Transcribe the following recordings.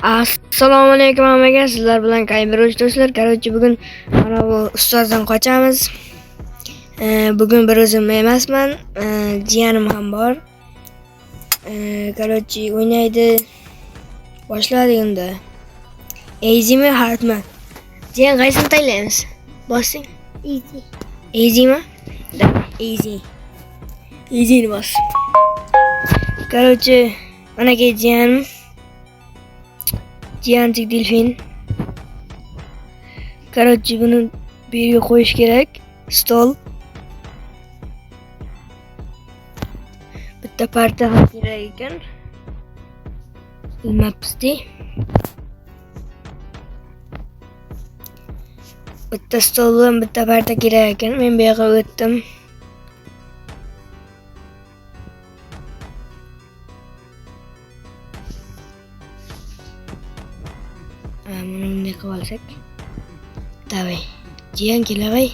Assalomu alaykum hammaga. Sizlar bilan Qaybiroch do'stlar. Короче, bugun mana bu ustozdan qochamiz. Bugun bir o'zim emasman. Jiyanim ham bor. Короче, o'ynaydi. Boshladik unda. Easy mi, hard mi? Jiyan qaysini tanlaymiz? Bossing. Easy. Easy mi? Easy. Easy ni bos. Короче, mana ke jiyanim. Gigantic delfin. Короче, buni bu yerga qo'yish kerak. Stol. Bitta parta ham kerak ekan. Bilmabsiz-da. Bitta stol bilan bitta parta kerak ekan. Men bu yoqqa o'tdim. Buni bunday qilib olsak. Davay. Jiyan kelavay.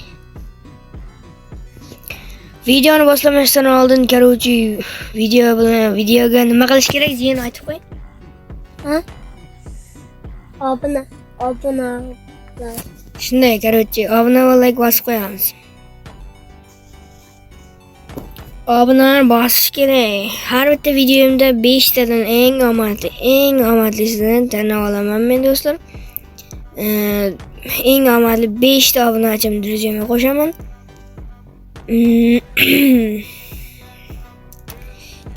Videoni boshlamasdan oldin короче, videoga nima qilish kerak? Jiyan aytib qo'y. Ha? Obuna. Shunday, короче, obuna va like bosib qo'yamiz. Obunalar bosish kerak. Har bitta videomda 5 tadan eng omadlisini tanlab olaman men do'stlar. Eng omadli 5 ta obunachimni rejimga qo'shaman.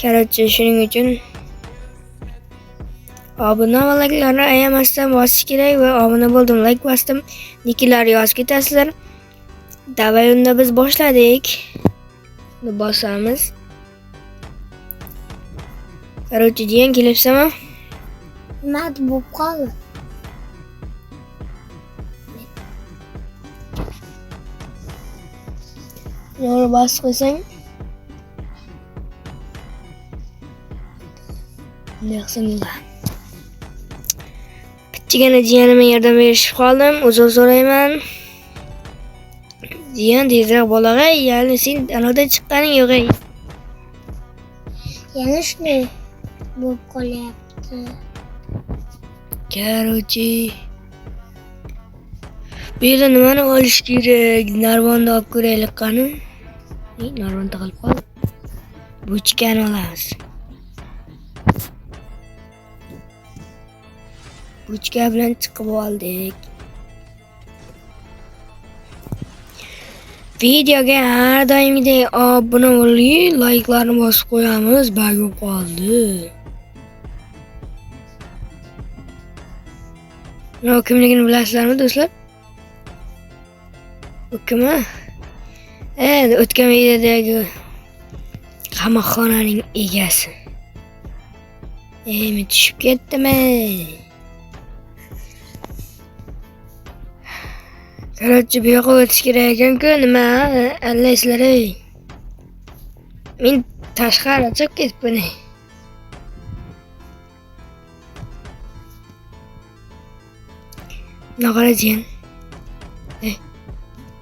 Короче, shuning uchun obuna va like'larni ayamasdan bosish kerak va obuna bo'ldim, like bosdim. Nicklar yozib ketasizlar. Davay, unda biz boshladik. Bosamiz. Короче, jiyan kelibsizmi? Nima bo'lib qoldi? Yo'l bosib qo'ysang. Yaxshimda. Kichkina jiyanimga yordam berishib qoldim. Uzr so'rayman. Jiyan tezroq bo'lag'ay, ya'ni sen anoda chiqqaning yo'q ey. Yana shunday bo'lib qolyapti. Короче, bu yerda nimani olish kerak? Narvonni olib ko'raylik qani. Narvon taqilib qoldi. Buchkani olamiz. Buchka bilan chiqib oldik. Videoga har doimgidek obuna bo'ling, like'larni bosib qo'yamiz. Bag'ib qoldi. Nima kimligini bilasizlarmi do'stlar? Bu kim? O'tgan videodagi qamoqxonaning egasi. Men tushib ketdimi? Короче, bu yoqqa o'tish kerak ekan-ku, nima? Allaysizlar ey. Men tashqari chiqib ketibman. Naqara jiyan.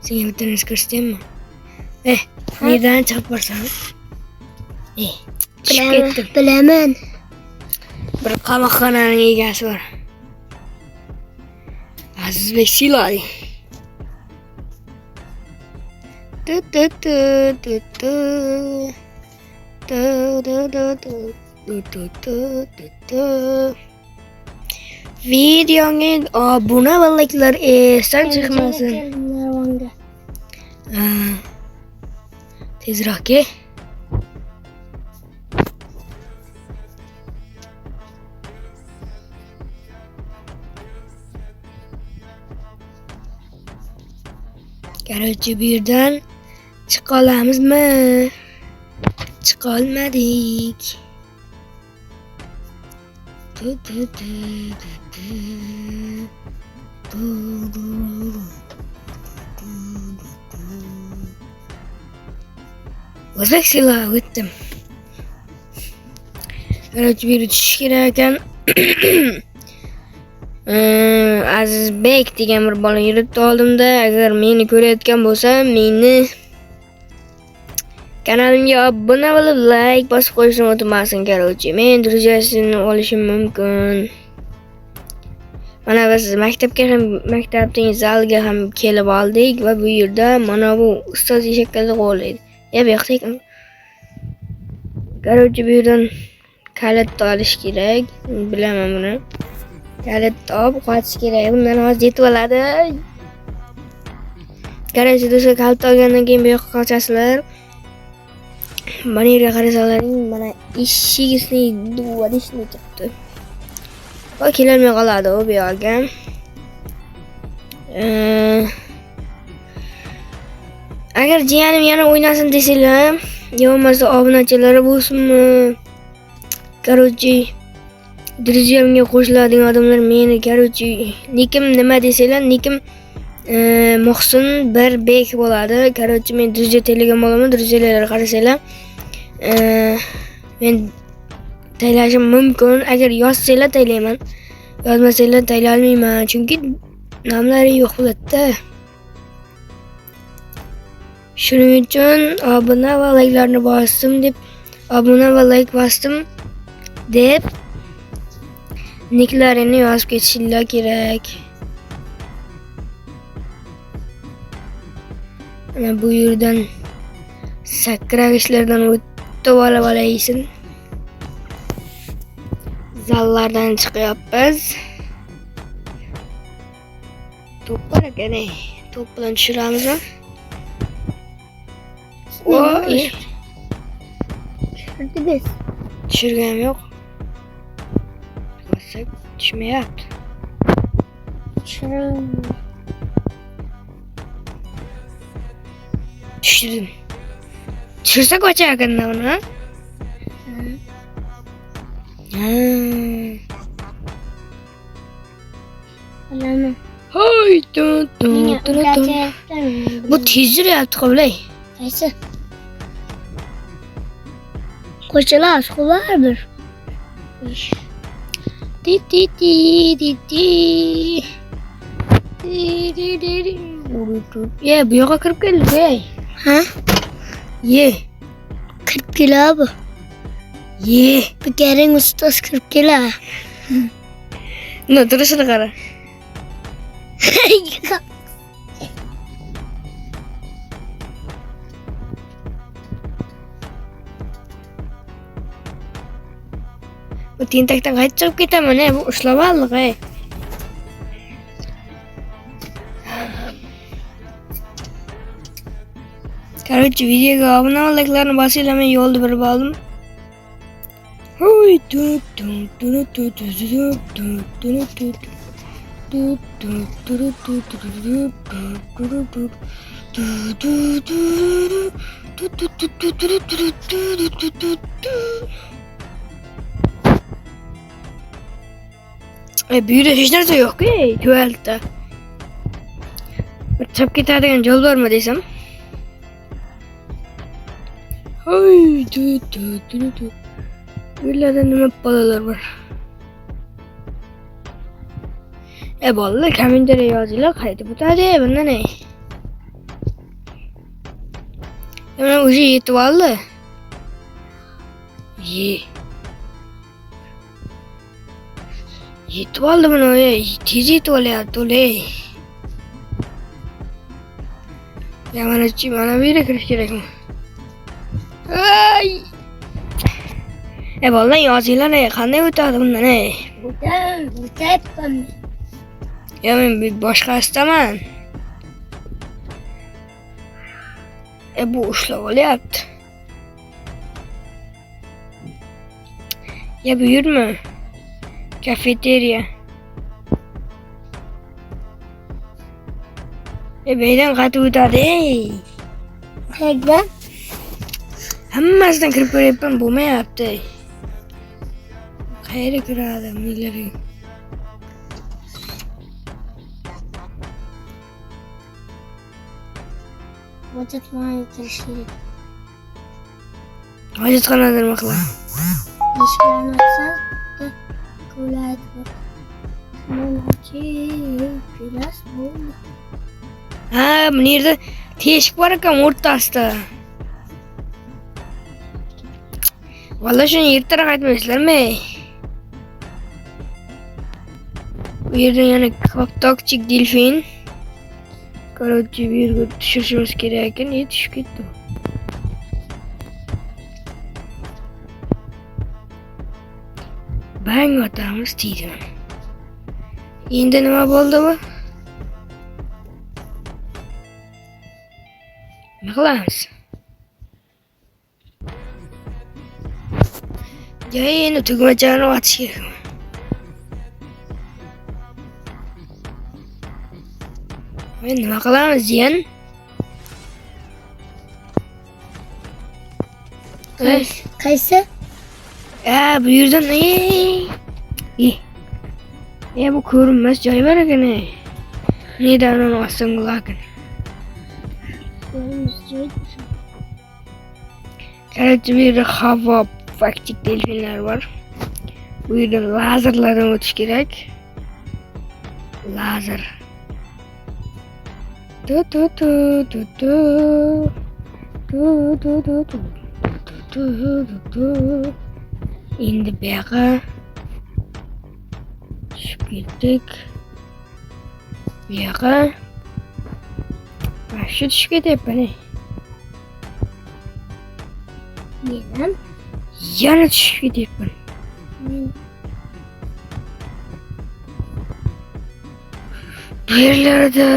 Senga bitta narsa ko'rsataymi? Nimadan chiqib borsan? Tushib ketdim. Bilaman. Bir qamoqxonaning egasi bor. Azizbek Silali. Videoga obuna va like'lar esdan chiqmasin. Tezroq ke. Короче, bu yerdan chiqa olamizmi? Chiqa olmadik. O'zbek silahı o'tdim. Короче, bir tushish kerak ekan. Azizbek degan bir bola yuribdi oldimda. Agar meni ko'rayotgan bo'lsa, meni kanalimga obuna bo'lib, like bosib qo'yishni unutmasin. Короче, men drujasini olishim mumkin. Mana biz maktabga ham maktabning zaliga ham kelib oldik va bu yerda mana bu ustoz eshaklarni qo'llaydi. Bu yoqda Короче, bu yerdan kalit olish kerak. Bilaman buni. Kalit olib qochish kerak. Bundan hozir yetib oladi. Короче, do'stlar, kalit olgandan keyin bu yoqqa qochasizlar. Mana yerga qarasalaring, mana eshigisini duvarishni chiqdi. O kelolmay qoladi u bu yoqqa. Agar jiyanim yana o'ynasin desanglar, yo'lmasa obunachilari bo'lsinmi? Короче, друзьямga qo'shiladigan odamlar meni, короче, nikim nima desanglar, nikim Muhsin bir bek bo'ladi. Короче, men друзья telegram olaman, друзьяларga qarasanglar, men taylashim mumkin. Agar yozsanglar taylayman. Yozmasanglar taylay olmayman, chunki nomlari yo'q bo'ladi-da. Shuning uchun obuna va like'larni bosdim deb, obuna va like bosdim deb niklarini yozib ketishinglar kerak. Mana bu yerdan sakragishlardan o'tib olaysin. Zallardan chiqyapmiz. To'p bor ekan, to'p bilan tushiramizmi? Voy. Tushirdiz. Tushirganim yo'q. Bossak tushmayapti. Tushirdim. Tushirsak ochar ekanda buni. Bilaman. Hoy, tun. Bu tez yurayapti, qo'lay. Qaysi? Qo'shilar, qo'lardir. Ye, bu yoqqa kirib keldik, ey. Ha? Ye. Kirib keladi. Ye. Bu garing ustoz kirib keladi. No, turishini qara. Bu tentakdan qaytib chiqib ketaman, bu ushlab oldik, ey. Короче, videoga obuna va like'larni bosinglar, men yo'lni bilib oldim. Hoy, bu yerda hech narsa yo'q, ey, tuvalda. Bir chiqib ketadigan yo'l bormi desam? Hoy, Uylarda nima bolalar bor? Bolalar kommentariya yozinglar, qaytib o'tadi bundan, ey. Mana o'zi yetib oldi. Yetib oldi buni, ey. Tez yetib olyapti, ey. Mana bu yerga kirish kerakmi? Ay! Bolalar yozinglar, qanday o'tadi bundan, ey? O'tayapman. Men boshqa istaman. Bu ushlab olyapti. Bu yermi? Kafeteriya. Bu yerdan qaytib o'tadi, ey. Qayerdan? Hammasidan kirib ko'ryapman, bo'lmayapti, ey. Qayerga kiradi, millatga? Hojatxonaga kirish kerak. Hojatxonada nima qiladi? Eshiklarni ochsang, ko'laydi. Mana kelas bo'ldi. Bu yerda teshik bor ekan o'rtasida. Vallahi shuni ertaroq aytmaysizlarmi? Bu yerda yana toksik delfin. Короче, bu yerga tushirishimiz kerak ekan. Tushib ketdi. Bang otamiz deydi. Endi nima bo'ldi bu? Nima qilamiz? Endi tugmachani otish kerak. Nima qilamiz, jiyan? Qaysi? Bu yerdan bu ko'rinmas joy bor ekan. Nedan uni olsam bo'larkan? Ko'rinmas joy. Короче, bu yerda havo faktik delfinlar bor. Bu yerdan lazerlardan o'tish kerak. Lazer. Endi bu yoqqa tushib ketdik. Bu yoqqa shu tushib ketyapman. Men Yana tushib ketyapman. Bu yerlarda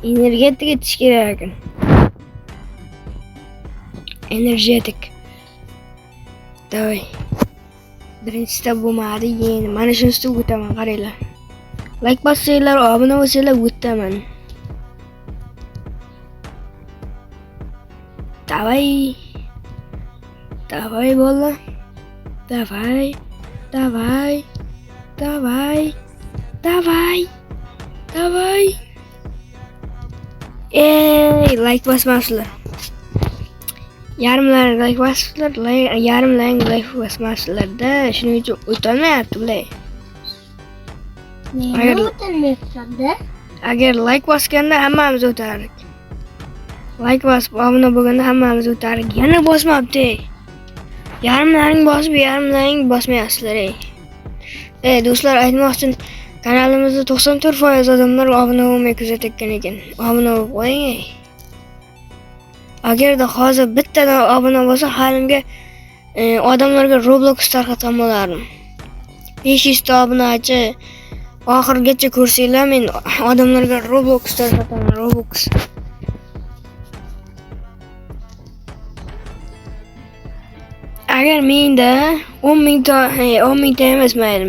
energetik etish kerak ekan. Energetik. Davay. Birinchisida bo'lmadi, endi mana shunisi o'taman, qaranglar. Like bossanglar, obuna bo'lsanglar o'taman. Davay. Davay bola. Davay. Davay. Davay. Davay. Davay. Like bosmasizlar. Yarimlar like bosibsizlar, yarimlar like bosmasizlar-da, shuning uchun o'tolmayapti bular. nega o'tilmayapti? Agar like bosganda hammamiz o'tardik. Like bosib, obuna bo'lganda hammamiz o'tardik. Yana bosmabdi. Yarimlaring bosib, yarimlaring bosmayapsizlar. Do'stlar, aytmoqchi, kanalimizda 94% odamlar obuna bo'lmay kuzatayotgan ekan. Obuna bo'lib qo'ying. Agarda hozir bittadan obuna bo'lsa, halimga odamlarga Roblox tarqatgan bo'lardim. 500 ta obunachi oxirgacha ko'rsanglar, men odamlarga Roblox tarqataman, Roblox. Agar menda 10,000 ta, 10,000 ta emas, mayli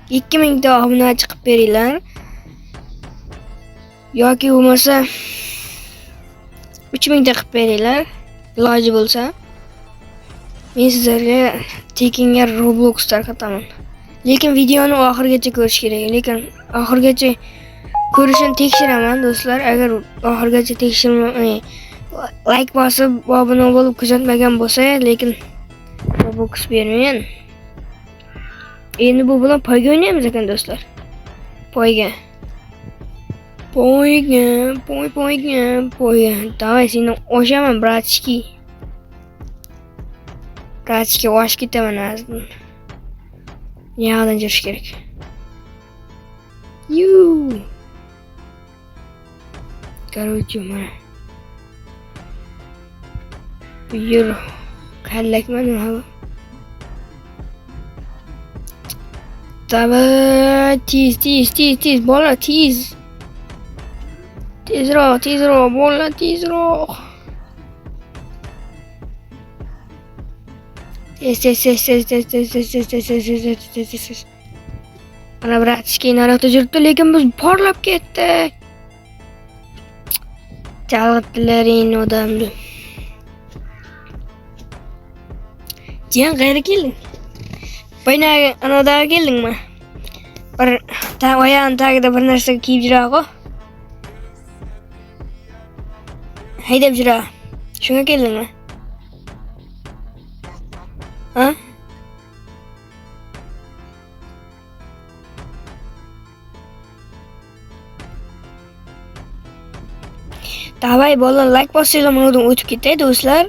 2,000 ta obuna chiqib beringlar. Yoki bo'lmasa 3,000 ta qilib beringlar, iloji bo'lsa. Men sizlarga tekinga Roblox tarqataman. Lekin videoni oxirigacha ko'rish kerak. Lekin oxirigacha ko'rishni tekshiraman, do'stlar. Agar oxirigacha tekshirmay like bosib, obuna bo'lib kuzatmagan bo'lsa, lekin Roblox bermayman. Endi bu bilan poyga o'ynaymiz ekan, do'stlar. Poyga. Давай, seni oshaman, bratski. Bratski, oshib ketaman azdan. Yoqdan jirish kerak. Короче, mana. Yur. Kallakman nima bu? Davay, tiz, bola, tiz. Tezroq, bola, tezroq. Tez. Ana bratski naryoqda yuribdi, lekin biz porlab ketdik. Chalg'itdilaring odamni. Jiyan, qayerga kelding? Baynaga anodaga keldingmi? Bir oyog'im tagida bir narsa kiyib jira-ku. Haydab jira. Shunga keldingmi? Ha? Davay bola, like bosinglar, mendan o'tib ketay do'stlar.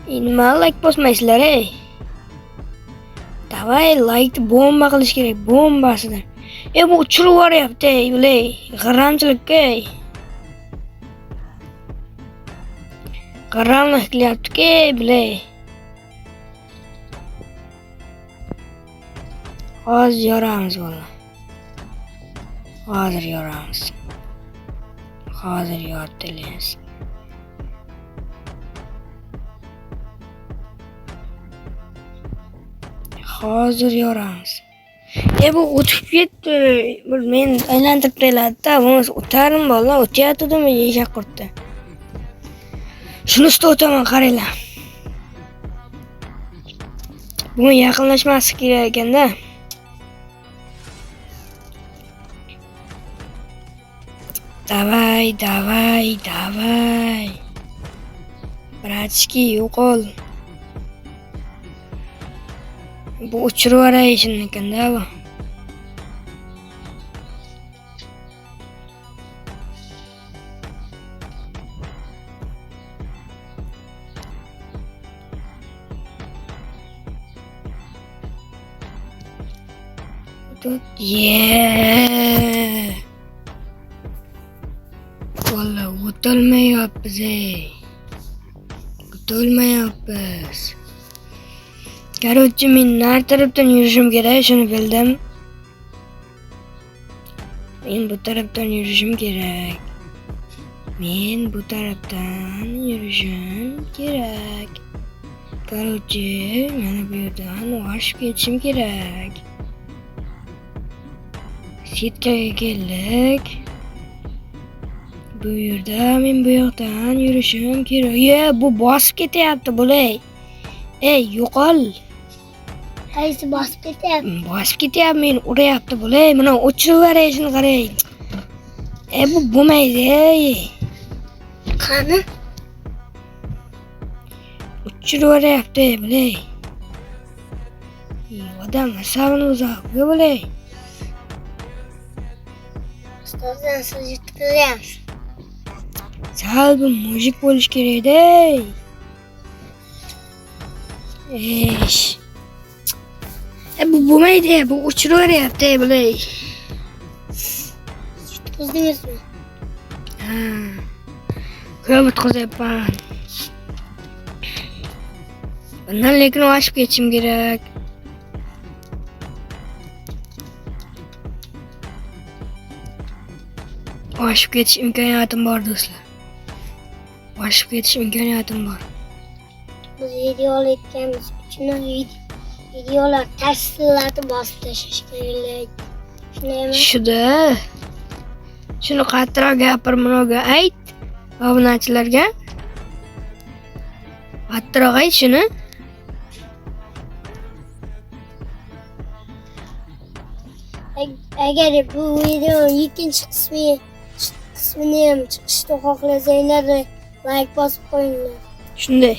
Nima like bosmaysizlar, ey? Davay like bomba qilish kerak, bombasidan. Bu uchirib yuboryapti, bilay, g'aramchilikka. G'aramlik qilyapti-ku, bilay. Hozir yoramiz valla. Hozir yoramiz. Hozir yortilaymiz. Hozir yoramiz. Bu o'tib ketdi. Men aylantirib qo'yiladi-da, bo'lmasa o'tarim bola, o'tyapti-da yeshak qurtdi. Shuni ustida o'taman, qaranglar. Bu yaqinlashmaslik kerak ekanda. Davay. Bratski, yo'qol. Bu uchirib yuboray shuni ekanda bu. Yeah. Valla o'tolmayapmiz. O'tolmayapmiz. Короче, men nar tarafdan yurishim kerak, shuni bildim. Men bu tarafdan yurishim kerak. Короче, mana bu yerdan oshib ketishim kerak. Sitkaga keldik. Bu yerda men bu yoqdan yurishim kerak. Bu bosib ketyapti, bo'lay. Yo'qol. Qaysi bosib ketyapti? Bosib ketyapti, meni urayapti, bo'lay. Mana o'chirib yuboray shuni, qarang. Bu bo'lmaydi. Qani? O'chirib yuboryapti, bo'lay. Odam asabini uzoqqa, bo'lay. Ustozdan siz yutqizyapsiz. Sal bu mujik bo'lish kerak-da. Bu bo'lmaydi, bu o'chirib yuboryapti, bo'lay. Yutqizdingizmi? Ko'p o'tkazyapman. Bundan lekin oshib ketishim kerak. Oshib ketish imkoniyatim bor, do'stlar. Oshib ketish imkoniyatim bor. Biz video olayotganimiz uchun videolar tasvirlatib bosib tashlash kerak. Shundaymi? Shuni qattiqroq gapir, munoga ayt. Obunachilarga. Qattiqroq ayt shuni. Agar bu videoning ikkinchi qismini ham chiqishni xohlasanglar, like bosib qo'yinglar. Shunday.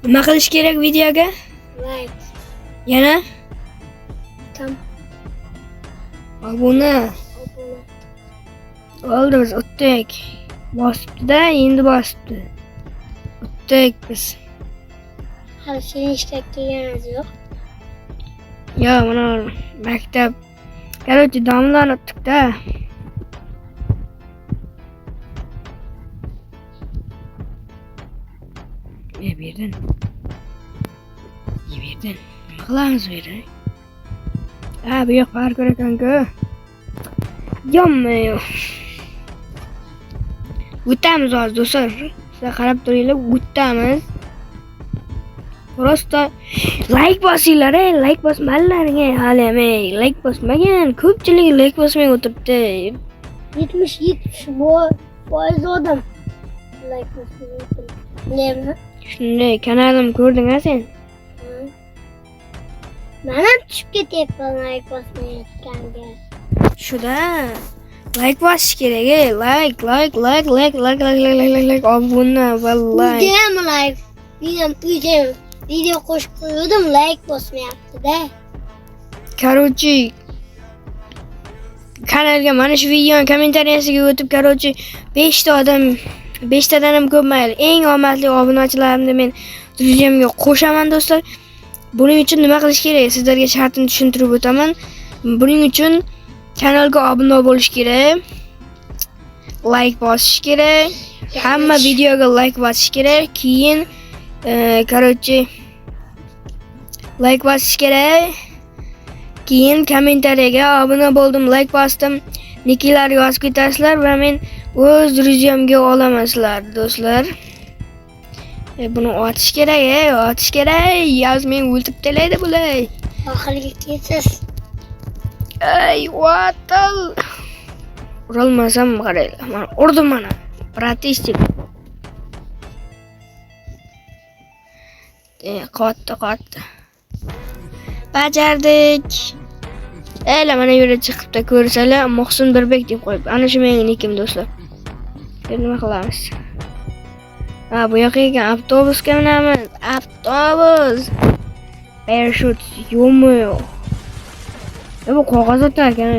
Nima qilish kerak videoga? Like. Yana? Tam. Obuna. Oldi, biz o'tdik. Bosibdi-da, endi bosibdi. O'tdik biz. Hali sening ishlab kelganingiz yo'q. Yo, mana maktab. Короче, damlarni o'tdik-da. Bu yerdan. Nima qilamiz bu yerda? Bu yoq parkour ekan-ku. Yommayo. O'tamiz hozir, do'stlar. Sizlar qarab turinglar, o'tamiz. Просто like bosinglar, like bosmalaring hali like bosmagan. Ko'pchilik like bosmay o'tiribdi. 70% odam like bosmay o'tiribdi. Nima? Shunday kanalim ko'rding-a sen? Men ham tushib ketyapman like bosmayotganga. Shuda like bosish kerak, like obuna vallahi. Uyda like, video qo'shib qo'ydim, like bosmayapti-da. Короче, kanalga mana shu videoning kommentariyasiga o'tib, короче, 5 tadan ham ko'p mayli. Eng omadli obunachilarimni men Druziyamga qo'shaman do'stlar. Buning uchun nima qilish kerak? Sizlarga shartini tushuntirib o'taman. Buning uchun kanalga obuna bo'lish kerak. Like bosish kerak. Hamma videoga like bosish kerak. Keyin like bosish kerak. Keyin kommentariyaga obuna bo'ldim, like bosdim, nicklar yozib ketasizlar va men o'z druziyamga olaman sizlarni do'stlar. Buni otish kerak, otish kerak. Yozmang, o'ltirib talaydi bular. Oxirgi ketasiz. Ey, vatal. Urolmasam qaranglar. Mana urdim mana. Pratistik. Qotdi. Bajardik. Mana yo'lga chiqibda ko'rsalar, Muhsin Birbek deb qo'yib. Ana shu mening nikim do'stlar. Nima qilamiz? Bu yoqqa ekan avtobusga minamiz. Avtobus. Parachut yo'qmi? Bu qog'oz o'tar ekan.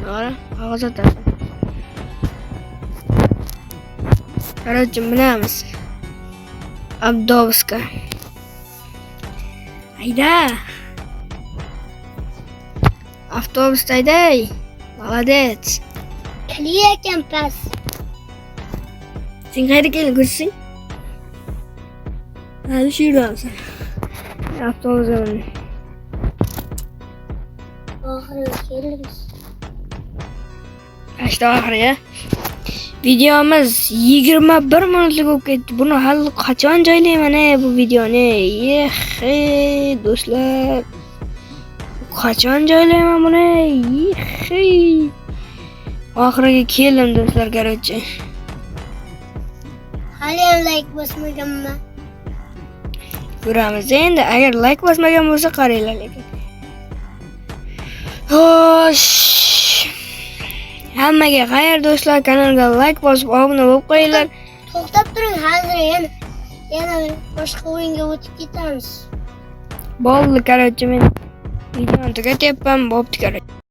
Mana qog'oz o'tar. Qarorchi minamiz. Avtobusga. Hayda. Avtobusda hayday. Молодец. Kliya ekan pas. Sen qayerga kelib ko'rsang? Hadi shu yerdan. Avtobusga min. Oxiriga keldik. Ashta oxiriga. Videomiz 21 minutlik bo'lib ketdi. Buni hali qachon joylayman bu videoni? Do'stlar. Qachon joylayman buni? Oxiriga keldim do'stlar, qarorchi. Hali ham like bosmaganman. Ko'ramiz endi. Agar like bosmagan bo'lsa qaranglar lekin. Xo'sh. Hammaga xayr do'stlar, kanalga like bosib obuna bo'lib qo'yinglar. To'xtab turing, hozir yana boshqa o'yinga o'tib ketamiz. Bo'ldi, qarorchi, men videoni tugatyapman, bo'pti qarorchi.